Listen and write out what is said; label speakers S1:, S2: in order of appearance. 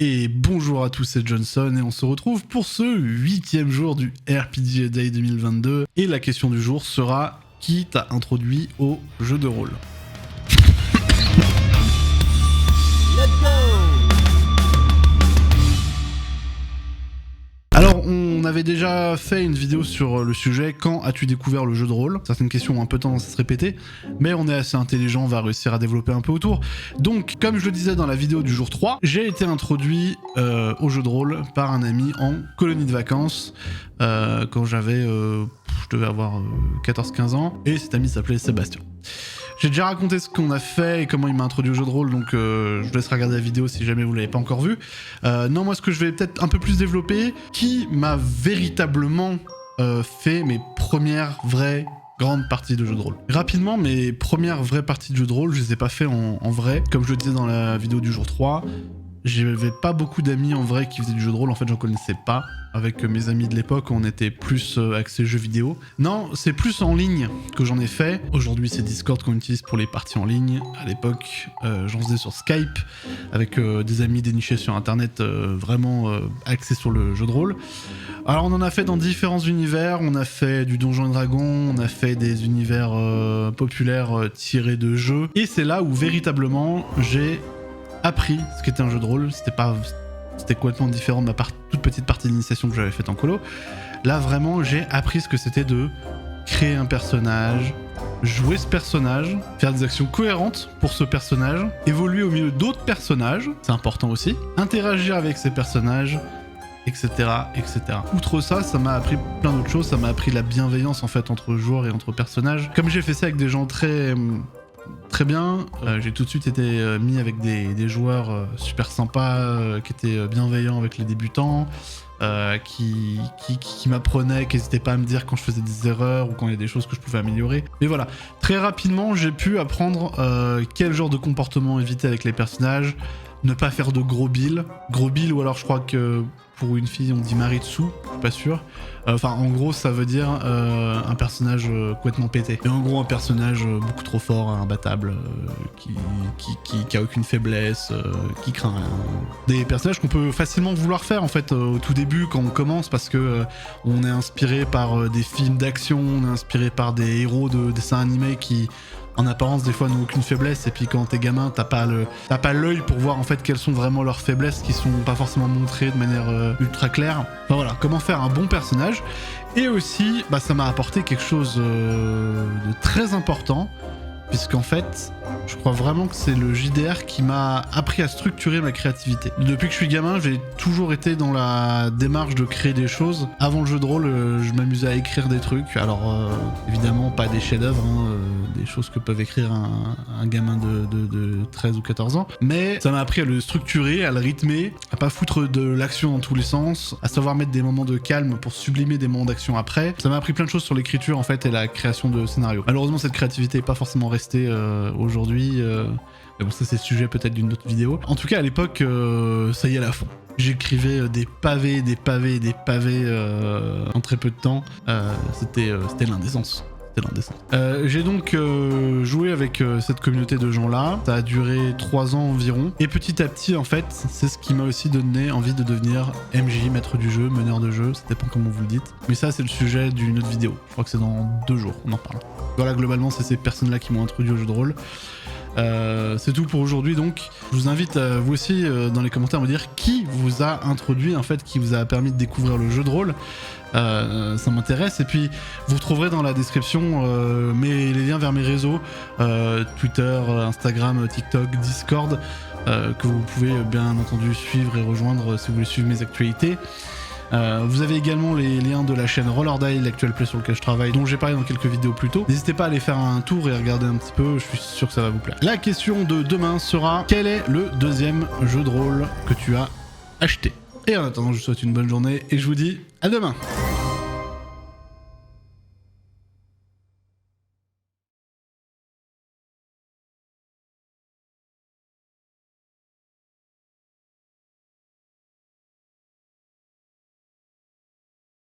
S1: Et bonjour à tous, c'est Johnson et on se retrouve pour ce 8e jour du RPG Day 2022. Et la question du jour sera: qui t'a introduit au jeu de rôle? Alors, on avait déjà fait une vidéo sur le sujet, quand as-tu découvert le jeu de rôle? Certaines questions ont un peu tendance à se répéter, mais on est assez intelligent, on va réussir à développer un peu autour. Donc, comme je le disais dans la vidéo du jour 3, j'ai été introduit au jeu de rôle par un ami en colonie de vacances, quand j'avais, je devais avoir 14-15 ans, et cet ami s'appelait Sébastien. J'ai déjà raconté ce qu'on a fait et comment il m'a introduit au jeu de rôle, donc je vous laisse regarder la vidéo si jamais vous l'avez pas encore vue. Non, moi ce que je vais peut-être un peu plus développer, qui m'a véritablement fait mes premières vraies grandes parties de jeu de rôle. Rapidement, mes premières vraies parties de jeu de rôle, je les ai pas fait en vrai. Comme je le disais dans la vidéo du jour 3, j'avais pas beaucoup d'amis en vrai qui faisaient du jeu de rôle, en fait j'en connaissais pas. Avec mes amis de l'époque, on était plus axés jeux vidéo. Non, c'est plus en ligne que j'en ai fait. Aujourd'hui, c'est Discord qu'on utilise pour les parties en ligne. À l'époque, j'en faisais sur Skype, avec des amis dénichés sur Internet, vraiment axés sur le jeu de rôle. Alors, on en a fait dans différents univers. On a fait du Donjons et Dragons, on a fait des univers populaires tirés de jeux. Et c'est là où, véritablement, j'ai appris ce qu'était un jeu de rôle. C'était complètement différent de ma toute petite partie d'initiation que j'avais faite en colo. Là, vraiment, j'ai appris ce que c'était de créer un personnage, jouer ce personnage, faire des actions cohérentes pour ce personnage, évoluer au milieu d'autres personnages, c'est important aussi, interagir avec ces personnages, etc., etc. Outre ça, ça m'a appris plein d'autres choses. Ça m'a appris la bienveillance, en fait, entre joueurs et entre personnages. Comme j'ai fait ça avec des gens très bien, j'ai tout de suite été mis avec des joueurs super sympas, qui étaient bienveillants avec les débutants, qui m'apprenaient, qui n'hésitaient pas à me dire quand je faisais des erreurs ou quand il y a des choses que je pouvais améliorer. Mais voilà, très rapidement j'ai pu apprendre quel genre de comportement éviter avec les personnages, ne pas faire de gros billes, ou alors je crois que pour une fille on dit Maritsu, je suis pas sûr. Enfin en gros ça veut dire un personnage complètement pété. Et en gros un personnage beaucoup trop fort, imbattable, qui a aucune faiblesse, qui craint rien. Des personnages qu'on peut facilement vouloir faire en fait au tout début quand on commence, parce que on est inspiré par des films d'action, on est inspiré par des héros de dessins animés qui en apparence des fois n'ont aucune faiblesse, et puis quand t'es gamin t'as pas l'œil pour voir en fait quelles sont vraiment leurs faiblesses, qui sont pas forcément montrées de manière ultra claire. Enfin voilà, comment faire un bon personnage. Et aussi ça m'a apporté quelque chose de très important, puisqu'en fait je crois vraiment que c'est le JDR qui m'a appris à structurer ma créativité. Depuis que je suis gamin, j'ai toujours été dans la démarche de créer des choses. Avant le jeu de rôle, je m'amusais à écrire des trucs. Alors évidemment pas des chefs-d'œuvre, des choses que peuvent écrire un gamin de 13 ou 14 ans. Mais ça m'a appris à le structurer, à le rythmer, à pas foutre de l'action dans tous les sens, à savoir mettre des moments de calme pour sublimer des moments d'action après. Ça m'a appris plein de choses sur l'écriture en fait et la création de scénarios. Malheureusement cette créativité n'est pas forcément restée aujourd'hui. Mais bon, ça c'est le sujet peut-être d'une autre vidéo. En tout cas à l'époque, ça y est, à fond. J'écrivais des pavés en très peu de temps. C'était l'indécence. J'ai donc joué avec cette communauté de gens-là. Ça a duré 3 ans environ. Et petit à petit, en fait, c'est ce qui m'a aussi donné envie de devenir MJ, maître du jeu, meneur de jeu. Ça dépend comment vous le dites. Mais ça, c'est le sujet d'une autre vidéo. Je crois que c'est dans 2 jours, on en parle. Voilà, globalement, c'est ces personnes-là qui m'ont introduit au jeu de rôle. C'est tout pour aujourd'hui, donc je vous invite vous aussi dans les commentaires à me dire qui vous a introduit, en fait, qui vous a permis de découvrir le jeu de rôle. Ça m'intéresse. Et puis vous retrouverez dans la description les liens vers mes réseaux, Twitter, Instagram, TikTok, Discord, que vous pouvez bien entendu suivre et rejoindre si vous voulez suivre mes actualités. Vous avez également les liens de la chaîne Rollerday, l'actuel play sur lequel je travaille, dont j'ai parlé dans quelques vidéos plus tôt. N'hésitez pas à aller faire un tour et regarder un petit peu, je suis sûr que ça va vous plaire. La question de demain sera: quel est le 2e jeu de rôle que tu as acheté? Et en attendant, je vous souhaite une bonne journée et je vous dis à demain.